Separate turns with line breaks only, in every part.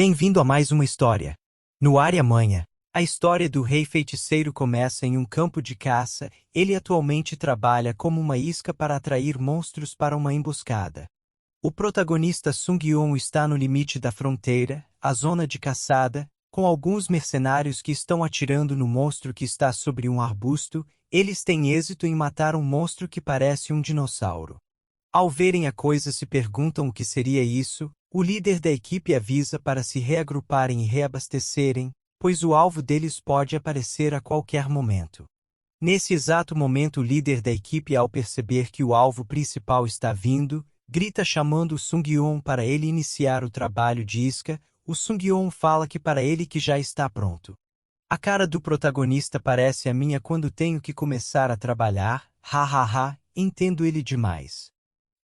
Bem-vindo a mais uma história. No Área Manha, a história do rei feiticeiro começa em um campo de caça. Ele atualmente trabalha como uma isca para atrair monstros para uma emboscada. O protagonista Sung Yeon está no limite da fronteira, a zona de caçada, com alguns mercenários que estão atirando no monstro que está sobre um arbusto. Eles têm êxito em matar um monstro que parece um dinossauro. Ao verem a coisa, se perguntam o que seria isso. O líder da equipe avisa para se reagruparem e reabastecerem, pois o alvo deles pode aparecer a qualquer momento. Nesse exato momento, o líder da equipe, ao perceber que o alvo principal está vindo, grita chamando o Sung Yeon para ele iniciar o trabalho de isca. O Sung Yeon fala que para ele que já está pronto. A cara do protagonista parece a minha quando tenho que começar a trabalhar, hahaha, entendo ele demais.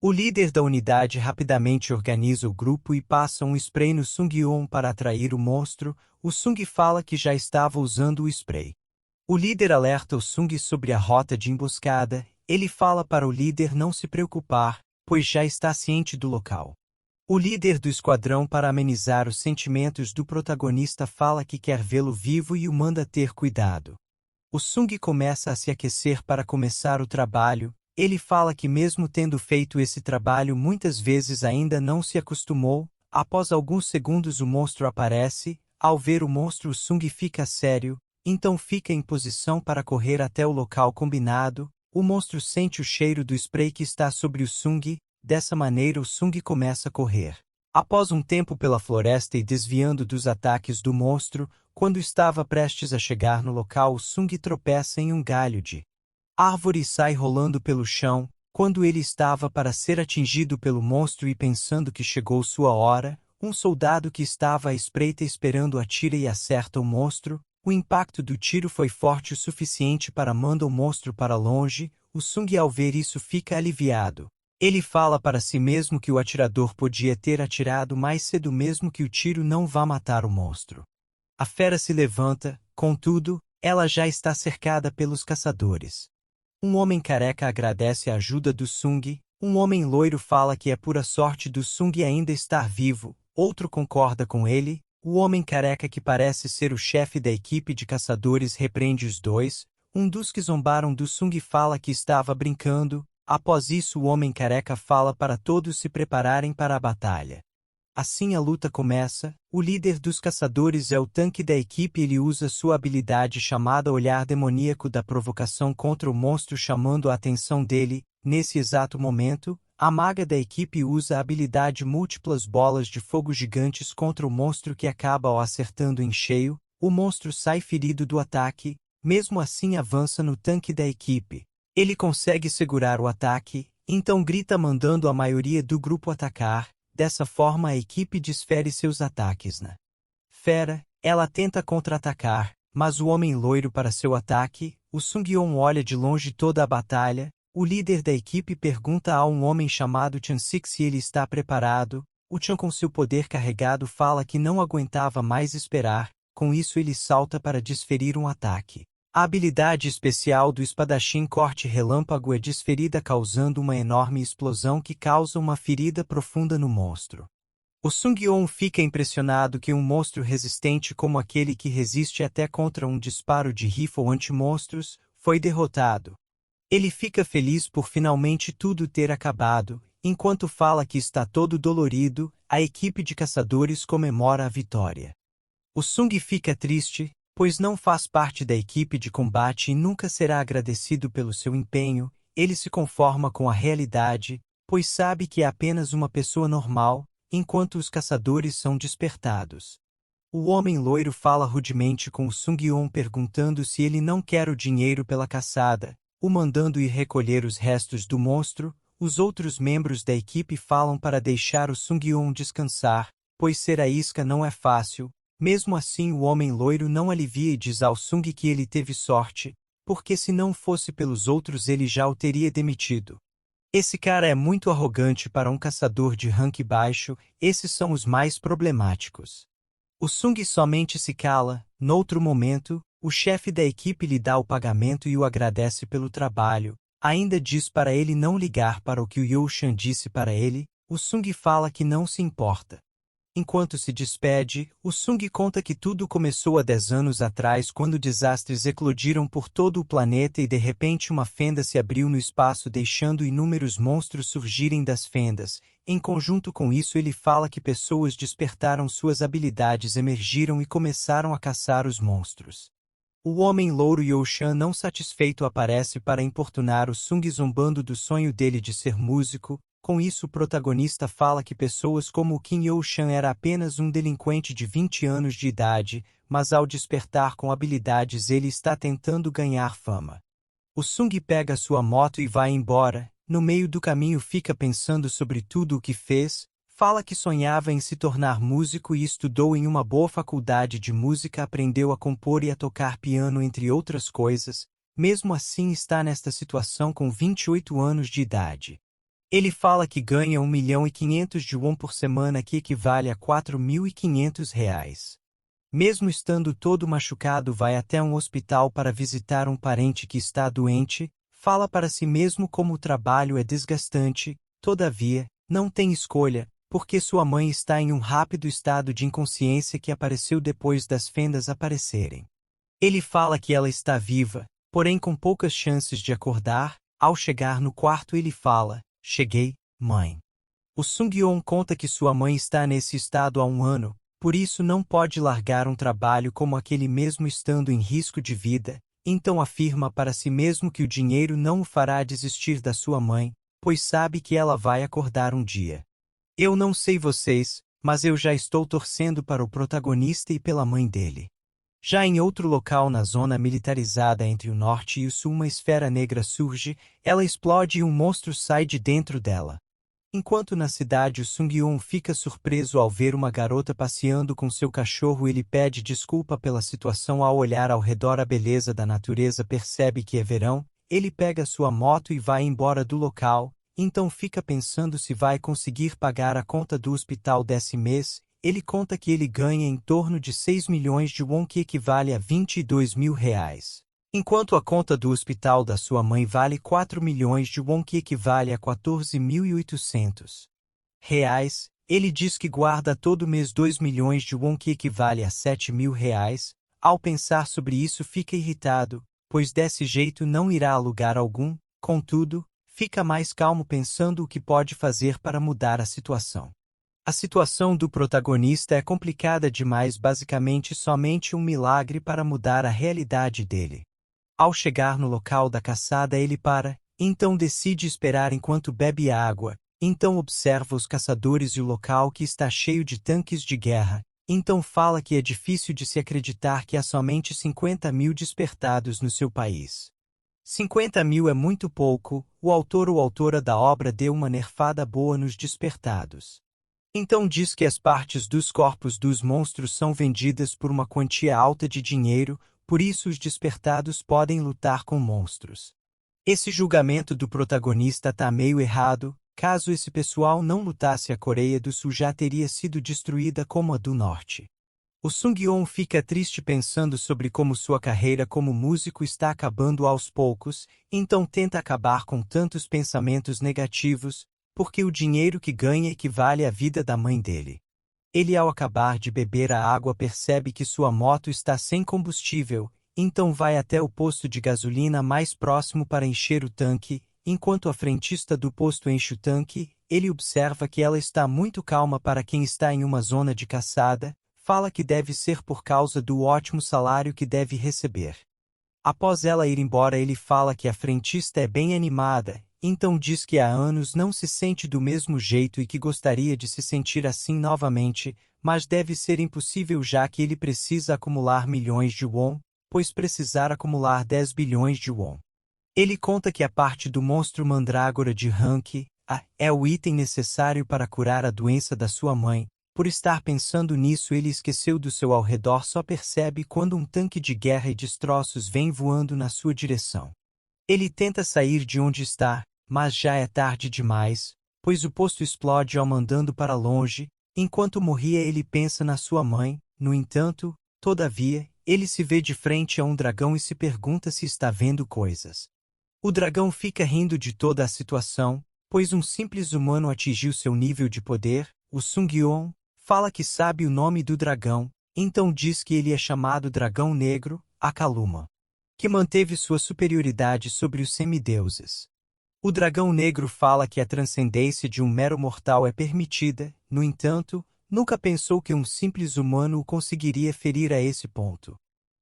O líder da unidade rapidamente organiza o grupo e passa um spray no Sung Yeon para atrair o monstro. O Sung fala que já estava usando o spray. O líder alerta o Sung sobre a rota de emboscada. Ele fala para o líder não se preocupar, pois já está ciente do local. O líder do esquadrão, para amenizar os sentimentos do protagonista, fala que quer vê-lo vivo e o manda ter cuidado. O Sung começa a se aquecer para começar o trabalho. Ele fala que mesmo tendo feito esse trabalho muitas vezes ainda não se acostumou. Após alguns segundos o monstro aparece. Ao ver o monstro, o Sung fica sério, então fica em posição para correr até o local combinado. O monstro sente o cheiro do spray que está sobre o Sung. Dessa maneira o Sung começa a correr. Após um tempo pela floresta e desviando dos ataques do monstro, quando estava prestes a chegar no local, o Sung tropeça em um galho de árvore e sai rolando pelo chão. Quando ele estava para ser atingido pelo monstro e pensando que chegou sua hora, um soldado que estava à espreita esperando atira e acerta o monstro. O impacto do tiro foi forte o suficiente para mandar o monstro para longe. O Sung, ao ver isso, fica aliviado. Ele fala para si mesmo que o atirador podia ter atirado mais cedo, mesmo que o tiro não vá matar o monstro. A fera se levanta, contudo, ela já está cercada pelos caçadores. Um homem careca agradece a ajuda do Sung. Um homem loiro fala que é pura sorte do Sung ainda estar vivo. Outro concorda com ele. O homem careca, que parece ser o chefe da equipe de caçadores, repreende os dois. Um dos que zombaram do Sung fala que estava brincando. Após isso, o homem careca fala para todos se prepararem para a batalha. Assim a luta começa. O líder dos caçadores é o tanque da equipe. Ele usa sua habilidade chamada Olhar Demoníaco da provocação contra o monstro, chamando a atenção dele. Nesse exato momento, a maga da equipe usa a habilidade Múltiplas Bolas de Fogo Gigantes contra o monstro, que acaba o acertando em cheio. O monstro sai ferido do ataque. Mesmo assim, avança no tanque da equipe. Ele consegue segurar o ataque, então grita mandando a maioria do grupo atacar. Dessa forma a equipe desfere seus ataques na fera. Ela tenta contra-atacar, mas o homem loiro para seu ataque. O Sung Yeon olha de longe toda a batalha. O líder da equipe pergunta a um homem chamado Chan Sik se ele está preparado. O Chan, com seu poder carregado, fala que não aguentava mais esperar. Com isso ele salta para desferir um ataque. A habilidade especial do espadachim Corte Relâmpago é desferida, causando uma enorme explosão que causa uma ferida profunda no monstro. O Sung Yeon fica impressionado que um monstro resistente como aquele, que resiste até contra um disparo de rifle anti-monstros, foi derrotado. Ele fica feliz por finalmente tudo ter acabado. Enquanto fala que está todo dolorido, a equipe de caçadores comemora a vitória. O Sung fica triste, pois não faz parte da equipe de combate e nunca será agradecido pelo seu empenho. Ele se conforma com a realidade, pois sabe que é apenas uma pessoa normal, enquanto os caçadores são despertados. O homem loiro fala rudemente com o Sung Yeon, perguntando se ele não quer o dinheiro pela caçada, o mandando ir recolher os restos do monstro. Os outros membros da equipe falam para deixar o Sung Yeon descansar, pois ser a isca não é fácil. Mesmo assim, o homem loiro não alivia e diz ao Sung que ele teve sorte, porque se não fosse pelos outros ele já o teria demitido. Esse cara é muito arrogante para um caçador de rank baixo. Esses são os mais problemáticos. O Sung somente se cala. Noutro momento, o chefe da equipe lhe dá o pagamento e o agradece pelo trabalho. Ainda diz para ele não ligar para o que o Yo-chan disse para ele. O Sung fala que não se importa. Enquanto se despede, o Sung conta que tudo começou há 10 anos atrás quando desastres eclodiram por todo o planeta e de repente uma fenda se abriu no espaço deixando inúmeros monstros surgirem das fendas. Em conjunto com isso ele fala que pessoas despertaram suas habilidades, emergiram e começaram a caçar os monstros. O homem louro Youshan, não satisfeito, aparece para importunar o Sung zombando do sonho dele de ser músico. Com isso o protagonista fala que pessoas como o Kim Youshan era apenas um delinquente de 20 anos de idade, mas ao despertar com habilidades ele está tentando ganhar fama. O Sung pega sua moto e vai embora. No meio do caminho fica pensando sobre tudo o que fez, fala que sonhava em se tornar músico e estudou em uma boa faculdade de música, aprendeu a compor e a tocar piano entre outras coisas, mesmo assim está nesta situação com 28 anos de idade. Ele fala que ganha 1.500.000 de won por semana, que equivale a R$ 4.500. Mesmo estando todo machucado, vai até um hospital para visitar um parente que está doente, fala para si mesmo como o trabalho é desgastante, todavia, não tem escolha, porque sua mãe está em um rápido estado de inconsciência que apareceu depois das fendas aparecerem. Ele fala que ela está viva, porém com poucas chances de acordar. Ao chegar no quarto ele fala: "Cheguei, mãe." O Sung-yeon conta que sua mãe está nesse estado há 1 ano, por isso não pode largar um trabalho como aquele mesmo estando em risco de vida, então afirma para si mesmo que o dinheiro não o fará desistir da sua mãe, pois sabe que ela vai acordar um dia. Eu não sei vocês, mas eu já estou torcendo para o protagonista e pela mãe dele. Já em outro local na zona militarizada entre o norte e o sul, uma esfera negra surge, ela explode e um monstro sai de dentro dela. Enquanto na cidade o Sung-yeon fica surpreso ao ver uma garota passeando com seu cachorro, ele pede desculpa pela situação. Ao olhar ao redor a beleza da natureza, percebe que é verão, ele pega sua moto e vai embora do local, então fica pensando se vai conseguir pagar a conta do hospital desse mês. Ele conta que ele ganha em torno de 6 milhões de won, que equivale a R$ 22.000. Enquanto a conta do hospital da sua mãe vale 4 milhões de won, que equivale a R$ 14.800. Ele diz que guarda todo mês 2 milhões de won, que equivale a R$ 7.000. Ao pensar sobre isso fica irritado, pois desse jeito não irá a lugar algum. Contudo, fica mais calmo pensando o que pode fazer para mudar a situação. A situação do protagonista é complicada demais, basicamente somente um milagre para mudar a realidade dele. Ao chegar no local da caçada ele para, então decide esperar enquanto bebe água, então observa os caçadores e o local que está cheio de tanques de guerra, então fala que é difícil de se acreditar que há somente 50.000 despertados no seu país. 50.000 é muito pouco. O autor ou autora da obra deu uma nerfada boa nos despertados. Então diz que as partes dos corpos dos monstros são vendidas por uma quantia alta de dinheiro, por isso os despertados podem lutar com monstros. Esse julgamento do protagonista tá meio errado. Caso esse pessoal não lutasse, a Coreia do Sul já teria sido destruída como a do Norte. O Sung-yeon fica triste pensando sobre como sua carreira como músico está acabando aos poucos, então tenta acabar com tantos pensamentos negativos, porque o dinheiro que ganha equivale à vida da mãe dele. Ele, ao acabar de beber a água, percebe que sua moto está sem combustível, então vai até o posto de gasolina mais próximo para encher o tanque. Enquanto a frentista do posto enche o tanque, ele observa que ela está muito calma para quem está em uma zona de caçada, fala que deve ser por causa do ótimo salário que deve receber. Após ela ir embora, ele fala que a frentista é bem animada, então diz que há anos não se sente do mesmo jeito e que gostaria de se sentir assim novamente, mas deve ser impossível já que ele precisa acumular milhões de won, pois precisar acumular 10 bilhões de won. Ele conta que a parte do monstro mandrágora de Hank é o item necessário para curar a doença da sua mãe. Por estar pensando nisso, ele esqueceu do seu ao redor, só percebe quando um tanque de guerra e destroços vem voando na sua direção. Ele tenta sair de onde está, mas já é tarde demais, pois o posto explode ao mandando para longe. Enquanto morria ele pensa na sua mãe. No entanto, todavia, ele se vê de frente a um dragão e se pergunta se está vendo coisas. O dragão fica rindo de toda a situação, pois um simples humano atingiu seu nível de poder. O Sung-yeon Fala que sabe o nome do dragão, então diz que ele é chamado Dragão Negro, Akaluma, que manteve sua superioridade sobre os semideuses. O dragão negro fala que a transcendência de um mero mortal é permitida, no entanto, nunca pensou que um simples humano o conseguiria ferir a esse ponto.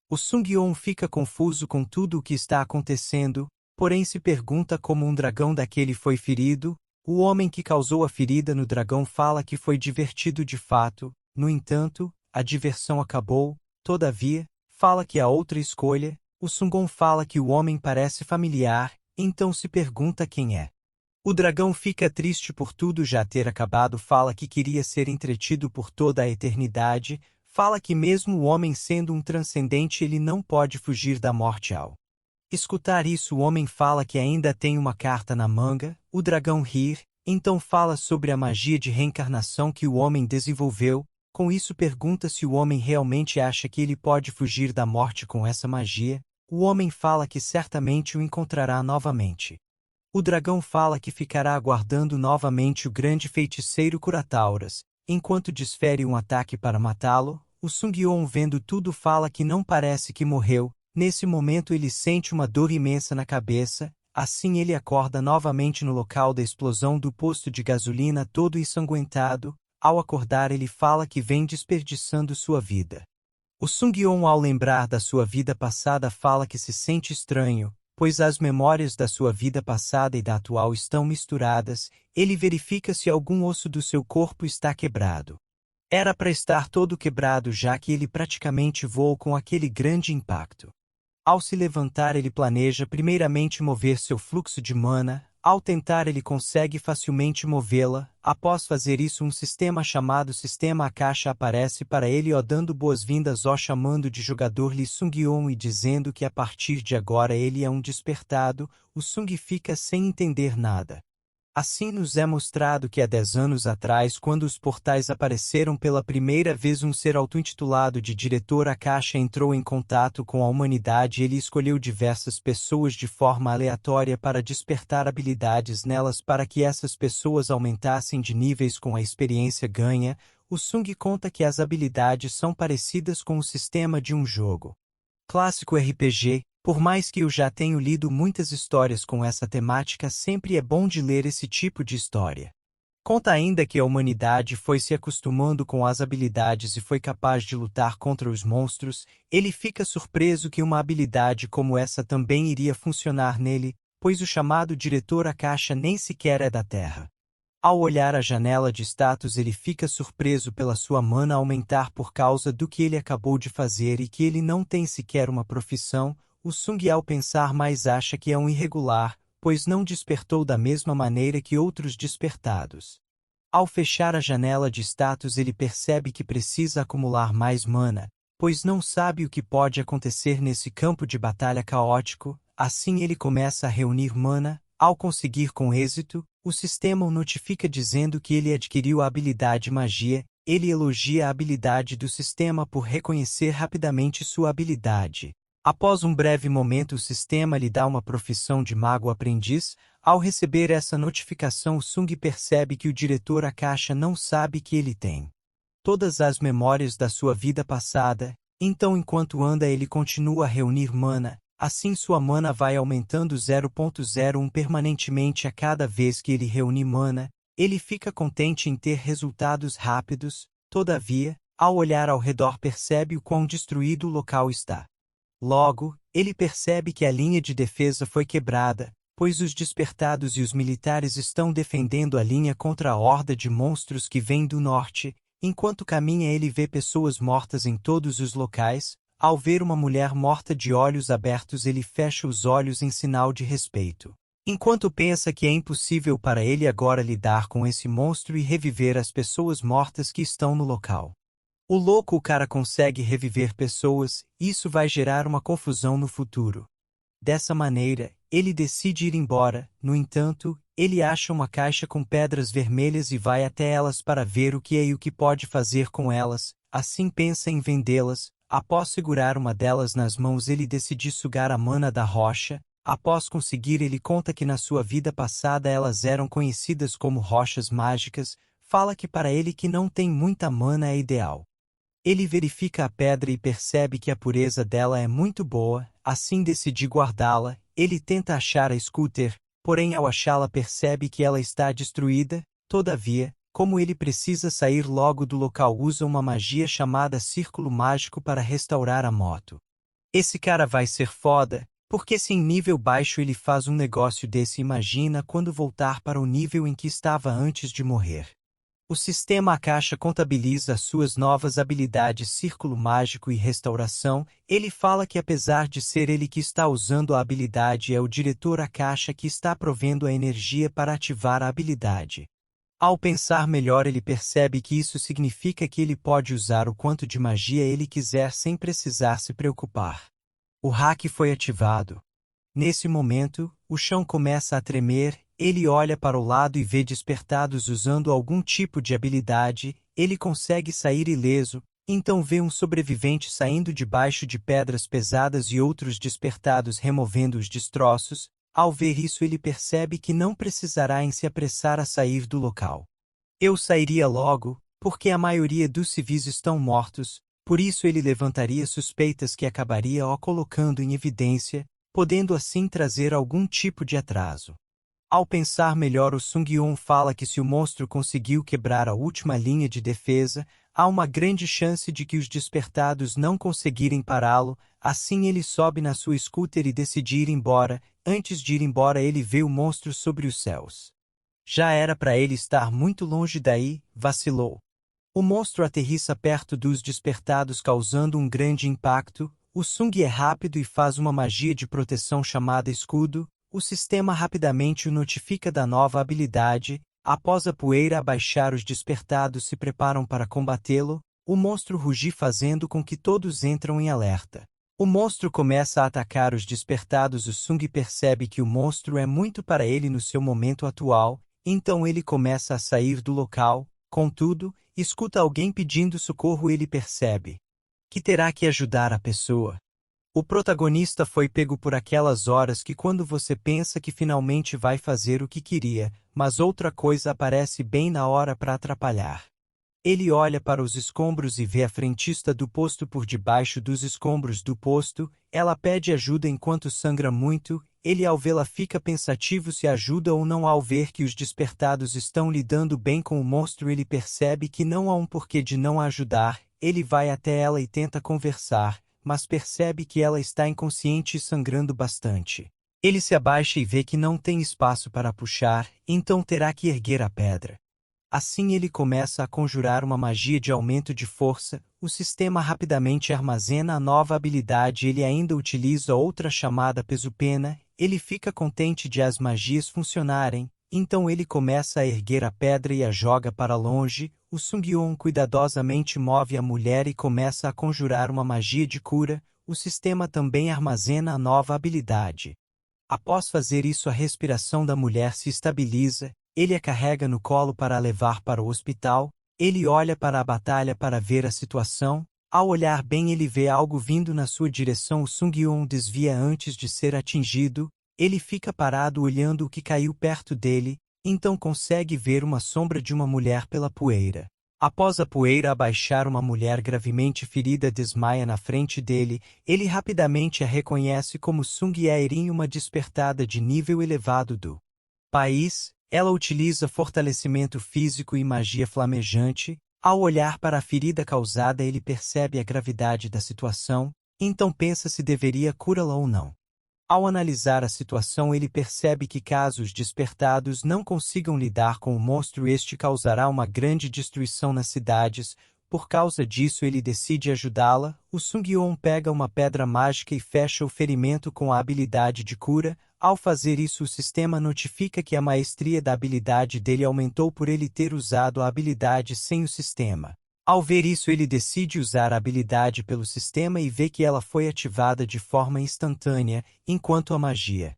O Sungyeon fica confuso com tudo o que está acontecendo, porém se pergunta como um dragão daquele foi ferido. O homem que causou a ferida no dragão fala que foi divertido de fato, no entanto, a diversão acabou. Todavia, fala que há outra escolha. O Sungyeon fala que o homem parece familiar, então se pergunta quem é. O dragão fica triste por tudo já ter acabado, fala que queria ser entretido por toda a eternidade, fala que mesmo o homem sendo um transcendente ele não pode fugir da morte ao escutar isso o homem fala que ainda tem uma carta na manga. O dragão ri, então fala sobre a magia de reencarnação que o homem desenvolveu. Com isso pergunta se o homem realmente acha que ele pode fugir da morte com essa magia. O homem fala que certamente o encontrará novamente. O dragão fala que ficará aguardando novamente o grande feiticeiro Kuratauras, enquanto desfere um ataque para matá-lo. O Sungyeon vendo tudo fala que não parece que morreu. Nesse momento ele sente uma dor imensa na cabeça, assim ele acorda novamente no local da explosão do posto de gasolina todo ensanguentado. Ao acordar ele fala que vem desperdiçando sua vida. O Sungyeon ao lembrar da sua vida passada fala que se sente estranho, pois as memórias da sua vida passada e da atual estão misturadas. Ele verifica se algum osso do seu corpo está quebrado. Era para estar todo quebrado já que ele praticamente voou com aquele grande impacto. Ao se levantar ele planeja primeiramente mover seu fluxo de mana. Ao tentar ele consegue facilmente movê-la. Após fazer isso um sistema chamado Sistema Akasha aparece para ele dando boas-vindas chamando de jogador Lee Sungyeon e dizendo que a partir de agora ele é um despertado. O Sung fica sem entender nada. Assim nos é mostrado que há 10 anos atrás, quando os portais apareceram pela primeira vez, um ser auto-intitulado de Diretor Akasha entrou em contato com a humanidade e ele escolheu diversas pessoas de forma aleatória para despertar habilidades nelas para que essas pessoas aumentassem de níveis com a experiência ganha. O Sung conta que as habilidades são parecidas com o sistema de um jogo clássico RPG. Por mais que eu já tenho lido muitas histórias com essa temática, sempre é bom de ler esse tipo de história. Conta ainda que a humanidade foi se acostumando com as habilidades e foi capaz de lutar contra os monstros. Ele fica surpreso que uma habilidade como essa também iria funcionar nele, pois o chamado Diretor Akasha nem sequer é da Terra. Ao olhar a janela de status ele fica surpreso pela sua mana aumentar por causa do que ele acabou de fazer e que ele não tem sequer uma profissão. O Sung ao pensar mais acha que é um irregular, pois não despertou da mesma maneira que outros despertados. Ao fechar a janela de status ele percebe que precisa acumular mais mana, pois não sabe o que pode acontecer nesse campo de batalha caótico. Assim ele começa a reunir mana. Ao conseguir com êxito, o sistema o notifica dizendo que ele adquiriu a habilidade magia. Ele elogia a habilidade do sistema por reconhecer rapidamente sua habilidade. Após um breve momento o sistema lhe dá uma profissão de mago aprendiz. Ao receber essa notificação o Sung percebe que o Diretor Akasha não sabe que ele tem todas as memórias da sua vida passada, então enquanto anda ele continua a reunir mana, assim sua mana vai aumentando 0.01 permanentemente a cada vez que ele reúne mana. Ele fica contente em ter resultados rápidos. Todavia, ao olhar ao redor percebe o quão destruído o local está. Logo, ele percebe que a linha de defesa foi quebrada, pois os despertados e os militares estão defendendo a linha contra a horda de monstros que vem do norte. Enquanto caminha ele vê pessoas mortas em todos os locais. Ao ver uma mulher morta de olhos abertos ele fecha os olhos em sinal de respeito. Enquanto pensa que é impossível para ele agora lidar com esse monstro e reviver as pessoas mortas que estão no local. O cara consegue reviver pessoas, isso vai gerar uma confusão no futuro. Dessa maneira, ele decide ir embora. No entanto, ele acha uma caixa com pedras vermelhas e vai até elas para ver o que é e o que pode fazer com elas. Assim pensa em vendê-las. Após segurar uma delas nas mãos ele decide sugar a mana da rocha. Após conseguir ele conta que na sua vida passada elas eram conhecidas como rochas mágicas. fala que para ele que não tem muita mana é ideal. Ele verifica a pedra e percebe que a pureza dela é muito boa, assim decide guardá-la. Ele tenta achar a Scooter, porém ao achá-la percebe que ela está destruída. Todavia, como ele precisa sair logo do local, usa uma magia chamada Círculo Mágico para restaurar a moto. Esse cara vai ser foda, porque se em nível baixo ele faz um negócio desse, imagina quando voltar para o nível em que estava antes de morrer. O sistema Akasha contabiliza suas novas habilidades Círculo Mágico e Restauração. Ele fala que apesar de ser ele que está usando a habilidade, é o diretor Akasha que está provendo a energia para ativar a habilidade. Ao pensar melhor, ele percebe que isso significa que ele pode usar o quanto de magia ele quiser sem precisar se preocupar. O hack foi ativado. Nesse momento, o chão começa a tremer. Ele olha para o lado e vê despertados usando algum tipo de habilidade. Ele consegue sair ileso, então vê um sobrevivente saindo debaixo de pedras pesadas e outros despertados removendo os destroços. Ao ver isso, ele percebe que não precisará em se apressar a sair do local. Eu sairia logo, porque a maioria dos civis estão mortos, por isso ele levantaria suspeitas que acabaria o colocando em evidência, podendo assim trazer algum tipo de atraso. Ao pensar melhor, o Sung-Yun fala que se o monstro conseguiu quebrar a última linha de defesa, há uma grande chance de que os despertados não conseguirem pará-lo. Assim ele sobe na sua scooter e decide ir embora. Antes de ir embora, ele vê o monstro sobre os céus. Já era para ele estar muito longe daí, vacilou. O monstro aterrissa perto dos despertados, causando um grande impacto. O Sung é rápido e faz uma magia de proteção chamada Escudo. O sistema rapidamente o notifica da nova habilidade. Após a poeira abaixar, os despertados se preparam para combatê-lo. O monstro ruge fazendo com que todos entram em alerta. O monstro começa a atacar os despertados. O Sung percebe que o monstro é muito para ele no seu momento atual, então ele começa a sair do local. Contudo, escuta alguém pedindo socorro. Ele percebe que terá que ajudar a pessoa. O protagonista foi pego por aquelas horas que quando você pensa que finalmente vai fazer o que queria, mas outra coisa aparece bem na hora para atrapalhar. Ele olha para os escombros e vê a frentista do posto por debaixo dos escombros do posto. Ela pede ajuda enquanto sangra muito. Ele, ao vê-la, fica pensativo se ajuda ou não. Ao ver que os despertados estão lidando bem com o monstro, ele percebe que não há um porquê de não a ajudar. Ele vai até ela e tenta conversar, mas percebe que ela está inconsciente e sangrando bastante. Ele se abaixa e vê que não tem espaço para puxar, então terá que erguer a pedra. Assim ele começa a conjurar uma magia de aumento de força. O sistema rapidamente armazena a nova habilidade. Ele ainda utiliza outra chamada Peso-Pena. Ele fica contente de as magias funcionarem, então ele começa a erguer a pedra e a joga para longe. O Sung-Yun cuidadosamente move a mulher e começa a conjurar uma magia de cura. O sistema também armazena a nova habilidade. Após fazer isso, a respiração da mulher se estabiliza. Ele a carrega no colo para a levar para o hospital. Ele olha para a batalha para ver a situação. Ao olhar bem, ele vê algo vindo na sua direção. O Sung-Yun desvia antes de ser atingido. Ele fica parado olhando o que caiu perto dele, então consegue ver uma sombra de uma mulher pela poeira. Após a poeira abaixar, uma mulher gravemente ferida desmaia na frente dele. Ele rapidamente a reconhece como Sung Yaerin, uma despertada de nível elevado do país. Ela utiliza fortalecimento físico e magia flamejante. Ao olhar para a ferida causada, ele percebe a gravidade da situação, então pensa se deveria curá-la ou não. Ao analisar a situação, ele percebe que caso os despertados não consigam lidar com o monstro, este causará uma grande destruição nas cidades. Por causa disso, ele decide ajudá-la. O Sung-Yun pega uma pedra mágica e fecha o ferimento com a habilidade de cura. Ao fazer isso, o sistema notifica que a maestria da habilidade dele aumentou por ele ter usado a habilidade sem o sistema. Ao ver isso, ele decide usar a habilidade pelo sistema e vê que ela foi ativada de forma instantânea, enquanto a magia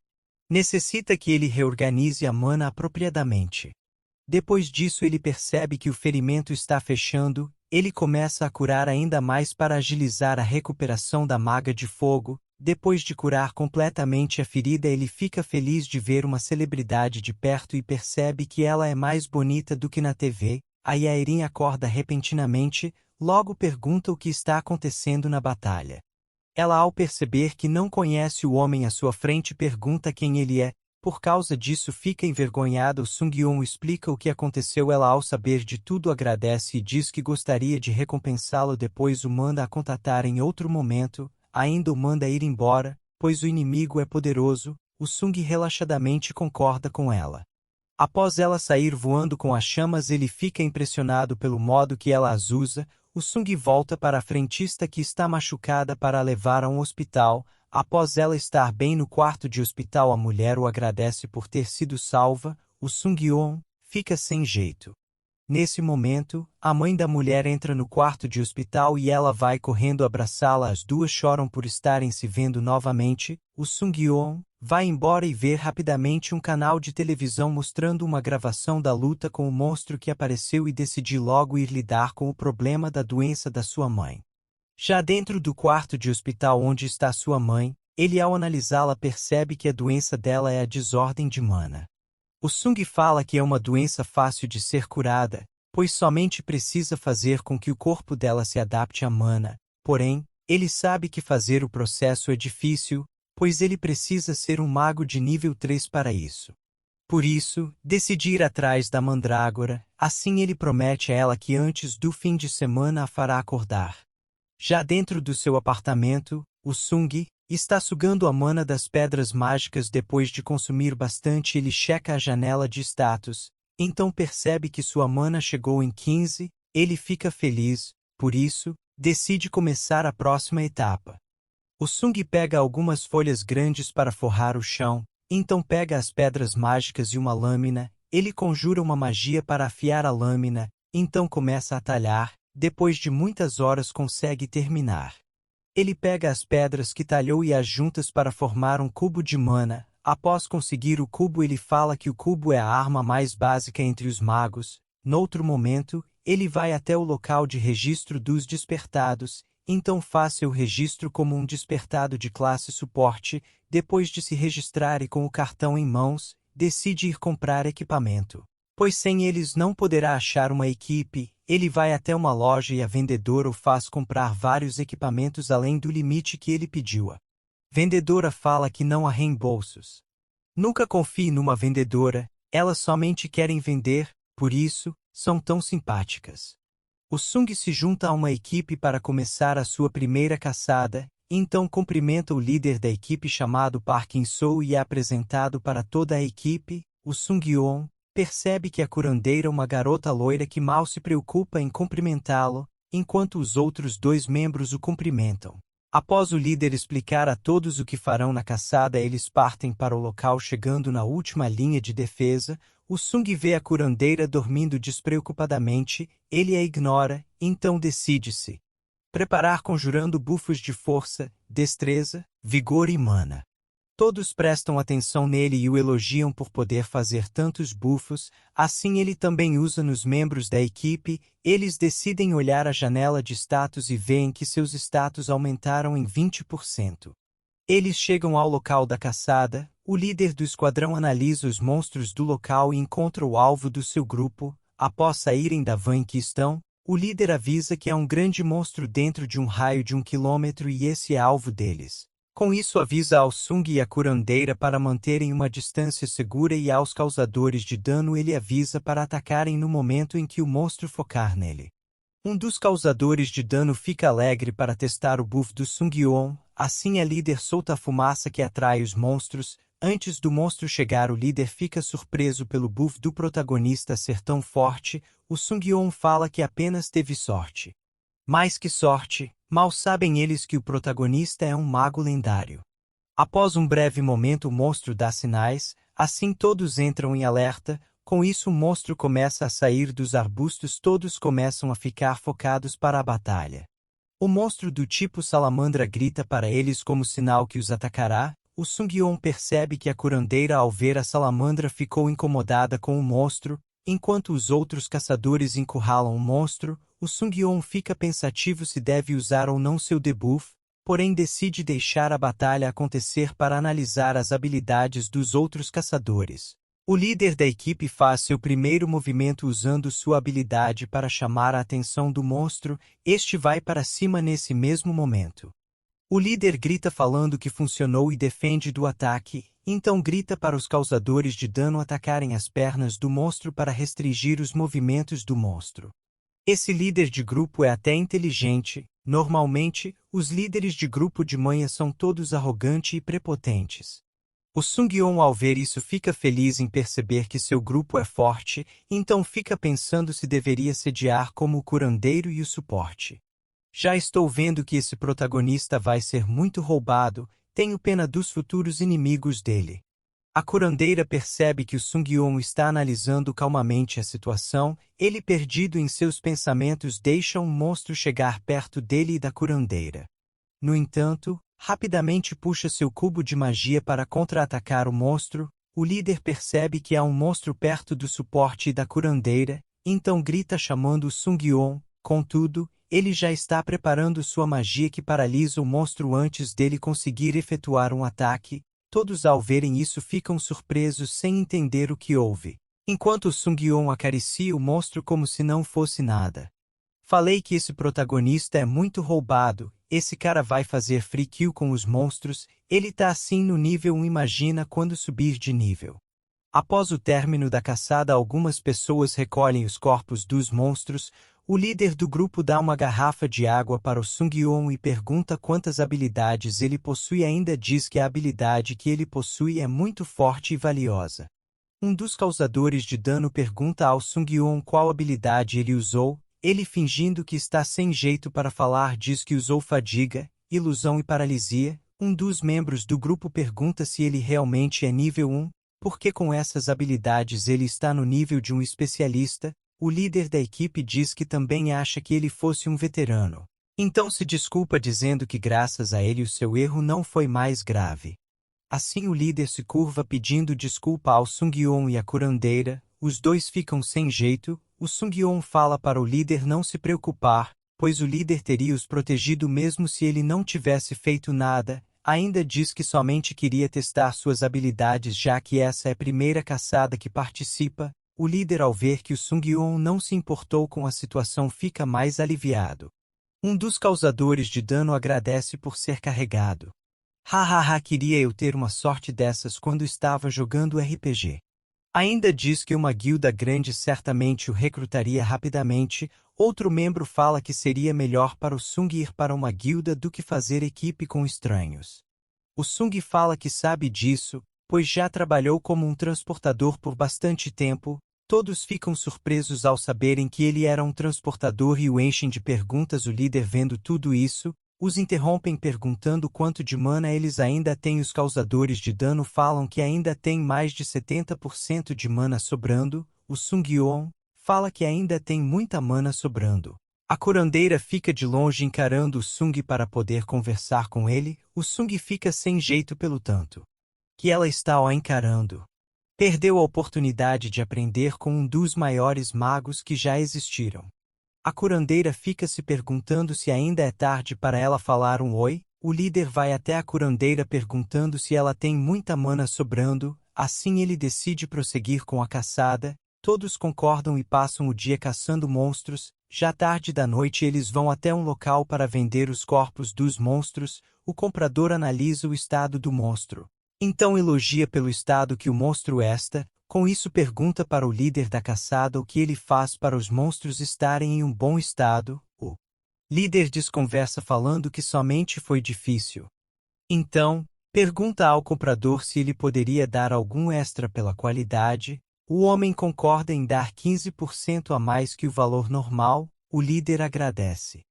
necessita que ele reorganize a mana apropriadamente. Depois disso, ele percebe que o ferimento está fechando. Ele começa a curar ainda mais para agilizar a recuperação da maga de fogo. Depois de curar completamente a ferida, ele fica feliz de ver uma celebridade de perto e percebe que ela é mais bonita do que na TV. a Yaerin acorda repentinamente, logo pergunta o que está acontecendo na batalha. Ela, ao perceber que não conhece o homem à sua frente, pergunta quem ele é. Por causa disso fica envergonhada. O Sung-yeon explica o que aconteceu. Ela, ao saber de tudo, agradece e diz que gostaria de recompensá-lo. Depois o manda a contatar em outro momento, ainda o manda ir embora, pois o inimigo é poderoso. O Sung relaxadamente concorda com ela. Após ela sair voando com as chamas, ele fica impressionado pelo modo que ela as usa. O Sung volta para a frentista que está machucada para a levar a um hospital. Após ela estar bem no quarto de hospital, a mulher o agradece por ter sido salva. O Sung-yeon fica sem jeito. Nesse momento, a mãe da mulher entra no quarto de hospital e ela vai correndo abraçá-la. As duas choram por estarem se vendo novamente. O Sung-yeon vai embora e vê rapidamente um canal de televisão mostrando uma gravação da luta com o monstro que apareceu e decide logo ir lidar com o problema da doença da sua mãe. Já dentro do quarto de hospital onde está sua mãe, ele, ao analisá-la, percebe que a doença dela é a desordem de mana. O Sung fala que é uma doença fácil de ser curada, pois somente precisa fazer com que o corpo dela se adapte à mana. Porém, ele sabe que fazer o processo é difícil, pois ele precisa ser um mago de nível 3 para isso. Por isso, decide ir atrás da mandrágora. Assim ele promete a ela que antes do fim de semana a fará acordar. Já dentro do seu apartamento, o Sung está sugando a mana das pedras mágicas. Depois de consumir bastante, ele checa a janela de status, então percebe que sua mana chegou em 15, ele fica feliz, por isso, decide começar a próxima etapa. O Sung pega algumas folhas grandes para forrar o chão, então pega as pedras mágicas e uma lâmina, ele conjura uma magia para afiar a lâmina, então começa a talhar. Depois de muitas horas consegue terminar. Ele pega as pedras que talhou e as juntas para formar um cubo de mana. Após conseguir o cubo, ele fala que o cubo é a arma mais básica entre os magos. Noutro momento, ele vai até o local de registro dos despertados, então faz seu registro como um despertado de classe suporte. Depois de se registrar e com o cartão em mãos, decide ir comprar equipamento. Pois sem eles não poderá achar uma equipe. Ele vai até uma loja e a vendedora o faz comprar vários equipamentos além do limite que ele pediu. A vendedora fala que não há reembolsos. Nunca confie numa vendedora, elas somente querem vender, por isso, são tão simpáticas. O Sung se junta a uma equipe para começar a sua primeira caçada, então cumprimenta o líder da equipe chamado Park In-soo e é apresentado para toda a equipe. O Sung-yeon percebe que a curandeira é uma garota loira que mal se preocupa em cumprimentá-lo, enquanto os outros dois membros o cumprimentam. Após o líder explicar a todos o que farão na caçada, eles partem para o local. Chegando na última linha de defesa, o Sung vê a curandeira dormindo despreocupadamente, ele a ignora, então decide-se preparar conjurando bufos de força, destreza, vigor e mana. Todos prestam atenção nele e o elogiam por poder fazer tantos bufos. Assim ele também usa nos membros da equipe. Eles decidem olhar a janela de status e veem que seus status aumentaram em 20%. Eles chegam ao local da caçada. O líder do esquadrão analisa os monstros do local e encontra o alvo do seu grupo. Após saírem da van em que estão, o líder avisa que há um grande monstro dentro de um raio de 1 quilômetro e esse é alvo deles. Com isso avisa ao Sung e à curandeira para manterem uma distância segura e aos causadores de dano ele avisa para atacarem no momento em que o monstro focar nele. Um dos causadores de dano fica alegre para testar o buff do Sung-yeon, assim a líder solta a fumaça que atrai os monstros. Antes do monstro chegar, o líder fica surpreso pelo buff do protagonista ser tão forte. O Sung-yeon fala que apenas teve sorte. Mais que sorte, mal sabem eles que o protagonista é um mago lendário. Após um breve momento o monstro dá sinais, assim todos entram em alerta. Com isso o monstro começa a sair dos arbustos, todos começam a ficar focados para a batalha. O monstro do tipo salamandra grita para eles como sinal que os atacará. O Sung-yeon percebe que a curandeira, ao ver a salamandra, ficou incomodada com o monstro. Enquanto os outros caçadores encurralam o monstro, o Sung-yeon fica pensativo se deve usar ou não seu debuff, porém decide deixar a batalha acontecer para analisar as habilidades dos outros caçadores. O líder da equipe faz seu primeiro movimento usando sua habilidade para chamar a atenção do monstro, este vai para cima nesse mesmo momento. O líder grita falando que funcionou e defende do ataque, então grita para os causadores de dano atacarem as pernas do monstro para restringir os movimentos do monstro. Esse líder de grupo é até inteligente. Normalmente, os líderes de grupo de manhã são todos arrogantes e prepotentes. O Sung-yeon, ao ver isso, fica feliz em perceber que seu grupo é forte, então fica pensando se deveria sediar como o curandeiro e o suporte. Já estou vendo que esse protagonista vai ser muito roubado, tenho pena dos futuros inimigos dele. A curandeira percebe que o Sung-yeon está analisando calmamente a situação, ele perdido em seus pensamentos deixa um monstro chegar perto dele e da curandeira. No entanto, rapidamente puxa seu cubo de magia para contra-atacar o monstro, o líder percebe que há um monstro perto do suporte e da curandeira, então grita chamando o Sung-yeon, contudo, ele já está preparando sua magia que paralisa o monstro antes dele conseguir efetuar um ataque. Todos ao verem isso ficam surpresos sem entender o que houve, enquanto o Sung-yeon acaricia o monstro como se não fosse nada. Falei que esse protagonista é muito roubado, esse cara vai fazer free kill com os monstros, ele tá assim no nível 1, imagina quando subir de nível. Após o término da caçada, algumas pessoas recolhem os corpos dos monstros, o líder do grupo dá uma garrafa de água para o Sung-yeon e pergunta quantas habilidades ele possui, ainda diz que a habilidade que ele possui é muito forte e valiosa. Um dos causadores de dano pergunta ao Sung-yeon qual habilidade ele usou, ele fingindo que está sem jeito para falar diz que usou fadiga, ilusão e paralisia. Um dos membros do grupo pergunta se ele realmente é nível 1, porque com essas habilidades ele está no nível de um especialista. O líder da equipe diz que também acha que ele fosse um veterano. Então se desculpa dizendo que graças a ele o seu erro não foi mais grave. Assim o líder se curva pedindo desculpa ao Sung-yeon e à curandeira, os dois ficam sem jeito. O Sung-yeon fala para o líder não se preocupar, pois o líder teria os protegido mesmo se ele não tivesse feito nada, ainda diz que somente queria testar suas habilidades já que essa é a primeira caçada que participa. O líder, ao ver que o Sung-yeon não se importou com a situação, fica mais aliviado. Um dos causadores de dano agradece por ser carregado. Hahaha, queria eu ter uma sorte dessas quando estava jogando RPG. Ainda diz que uma guilda grande certamente o recrutaria rapidamente. Outro membro fala que seria melhor para o Sung ir para uma guilda do que fazer equipe com estranhos. O Sung fala que sabe disso, pois já trabalhou como um transportador por bastante tempo. Todos ficam surpresos ao saberem que ele era um transportador e o enchem de perguntas. O líder, vendo tudo isso, os interrompem perguntando quanto de mana eles ainda têm. Os causadores de dano falam que ainda tem mais de 70% de mana sobrando. O Sung-yeon fala que ainda tem muita mana sobrando. A curandeira fica de longe encarando o Sung para poder conversar com ele. O Sung fica sem jeito pelo tanto que ela está o encarando. Perdeu a oportunidade de aprender com um dos maiores magos que já existiram. A curandeira fica se perguntando se ainda é tarde para ela falar um oi. O líder vai até a curandeira perguntando se ela tem muita mana sobrando, assim ele decide prosseguir com a caçada. Todos concordam e passam o dia caçando monstros. Já tarde da noite eles vão até um local para vender os corpos dos monstros. O comprador analisa o estado do monstro. Então elogia pelo estado que o monstro está. Com isso pergunta para o líder da caçada o que ele faz para os monstros estarem em um bom estado. O líder desconversa falando que somente foi difícil. Então, pergunta ao comprador se ele poderia dar algum extra pela qualidade. O homem concorda em dar 15% a mais que o valor normal. O líder agradece.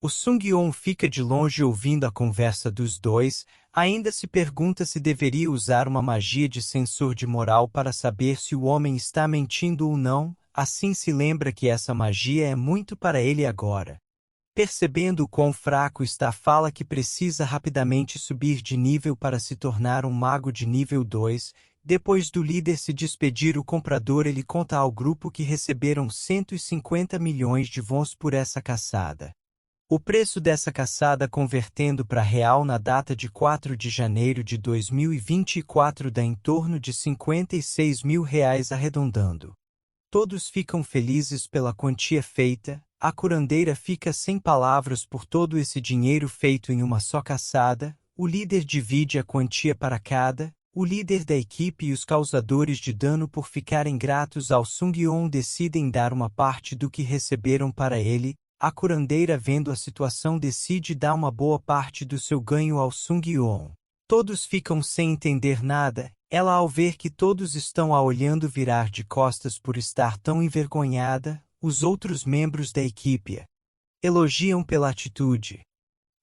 O Sung-yeon fica de longe ouvindo a conversa dos dois, ainda se pergunta se deveria usar uma magia de sensor de moral para saber se o homem está mentindo ou não, assim se lembra que essa magia é muito para ele agora. Percebendo o quão fraco está, fala que precisa rapidamente subir de nível para se tornar um mago de nível 2. Depois do líder se despedir, o comprador ele conta ao grupo que receberam 150 milhões de wons por essa caçada. O preço dessa caçada convertendo para real na data de 4 de janeiro de 2024 dá em torno de R$ 56 mil arredondando. Todos ficam felizes pela quantia feita, a curandeira fica sem palavras por todo esse dinheiro feito em uma só caçada, o líder divide a quantia para cada, o líder da equipe e os causadores de dano por ficarem gratos ao Sung-Yeon decidem dar uma parte do que receberam para ele, a curandeira vendo a situação decide dar uma boa parte do seu ganho ao Sung-Yeon. Todos ficam sem entender nada, ela ao ver que todos estão a olhando virar de costas por estar tão envergonhada, os outros membros da equipe elogiam pela atitude.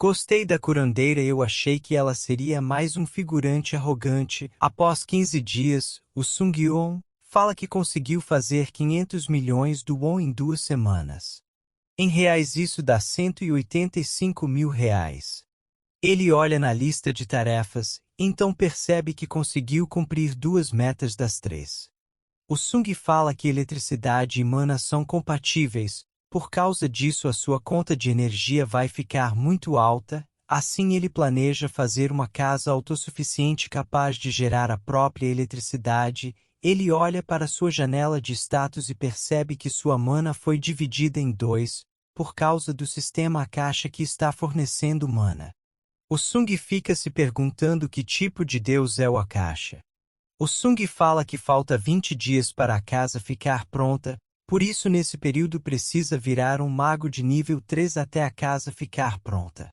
Gostei da curandeira, eu achei que ela seria mais um figurante arrogante. Após 15 dias, o Sung-Yeon fala que conseguiu fazer 500 milhões do won em 2 semanas. Em reais isso dá R$ 185 mil. Ele olha na lista de tarefas, então percebe que conseguiu cumprir 2 metas das 3. O Sung fala que eletricidade e mana são compatíveis, por causa disso a sua conta de energia vai ficar muito alta, assim ele planeja fazer uma casa autossuficiente capaz de gerar a própria eletricidade. Ele olha para sua janela de status e percebe que sua mana foi dividida em 2, por causa do sistema Akasha que está fornecendo mana. O Sung fica se perguntando que tipo de deus é o Akasha. O Sung fala que falta 20 dias para a casa ficar pronta, por isso nesse período precisa virar um mago de nível 3 até a casa ficar pronta.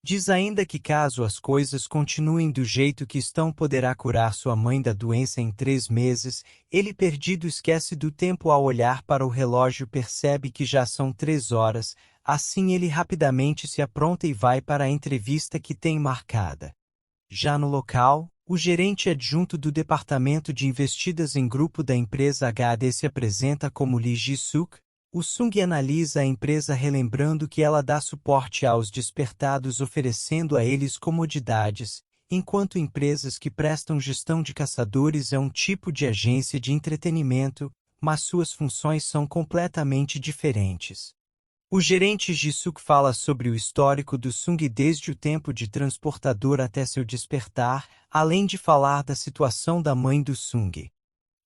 Diz ainda que caso as coisas continuem do jeito que estão poderá curar sua mãe da doença em 3 meses, ele perdido esquece do tempo ao olhar para o relógio percebe que já são 3 horas, assim ele rapidamente se apronta e vai para a entrevista que tem marcada. Já no local, o gerente adjunto do departamento de investidas em grupo da empresa HD se apresenta como Lee Ji-suk. O Sung analisa a empresa relembrando que ela dá suporte aos despertados oferecendo a eles comodidades, enquanto empresas que prestam gestão de caçadores é um tipo de agência de entretenimento, mas suas funções são completamente diferentes. O gerente Ji-suk fala sobre o histórico do Sung desde o tempo de transportador até seu despertar, além de falar da situação da mãe do Sung.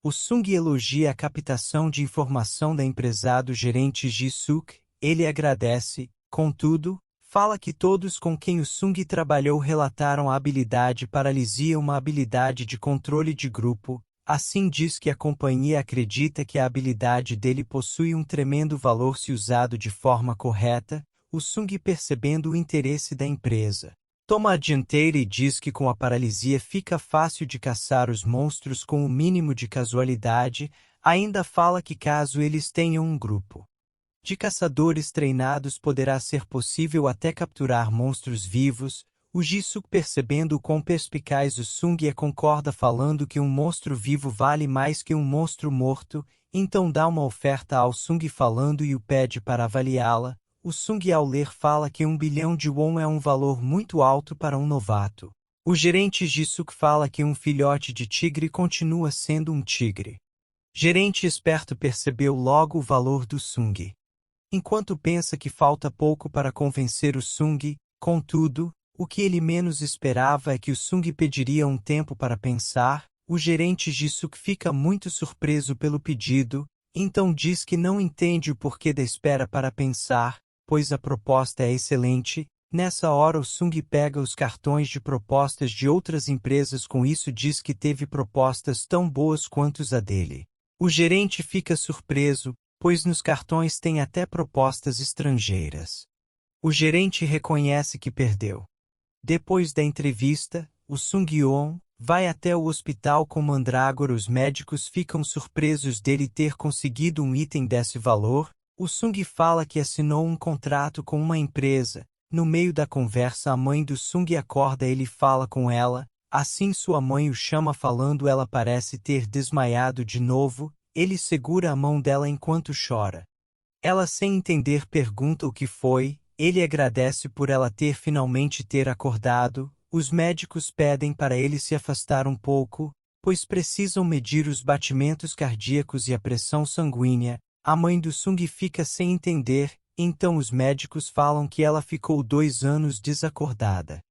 O Sung elogia a captação de informação da empresado gerente Ji-suk, ele agradece, contudo, fala que todos com quem o Sung trabalhou relataram a habilidade paralisia uma habilidade de controle de grupo, assim diz que a companhia acredita que a habilidade dele possui um tremendo valor se usado de forma correta, o Sung percebendo o interesse da empresa. Toma a dianteira e diz que com a paralisia fica fácil de caçar os monstros com o mínimo de casualidade, ainda fala que caso eles tenham um grupo de caçadores treinados poderá ser possível até capturar monstros vivos. O Ji-suk percebendo o quão perspicaz o Sung concorda falando que um monstro vivo vale mais que um monstro morto, então dá uma oferta ao Sung falando e o pede para avaliá-la. O Sung ao ler fala que 1 bilhão de won é um valor muito alto para um novato. O gerente Ji-suk fala que um filhote de tigre continua sendo um tigre. Gerente esperto percebeu logo o valor do Sung. Enquanto pensa que falta pouco para convencer o Sung, contudo, o que ele menos esperava é que o Sung pediria um tempo para pensar. O gerente Ji-suk fica muito surpreso pelo pedido, então diz que não entende o porquê da espera para pensar, pois a proposta é excelente. Nessa hora o Sung pega os cartões de propostas de outras empresas, com isso diz que teve propostas tão boas quanto as dele. O gerente fica surpreso, pois nos cartões tem até propostas estrangeiras. O gerente reconhece que perdeu. Depois da entrevista, o Sung-yeon vai até o hospital com Mandrágora. Os médicos ficam surpresos dele ter conseguido um item desse valor. O Sung fala que assinou um contrato com uma empresa. No meio da conversa a mãe do Sung acorda, ele fala com ela, assim sua mãe o chama falando, ela parece ter desmaiado de novo, ele segura a mão dela enquanto chora. Ela sem entender pergunta o que foi, ele agradece por ela ter finalmente ter acordado. Os médicos pedem para ele se afastar um pouco, pois precisam medir os batimentos cardíacos e a pressão sanguínea. A mãe do Sung fica sem entender, Então os médicos falam que ela ficou 2 anos desacordada.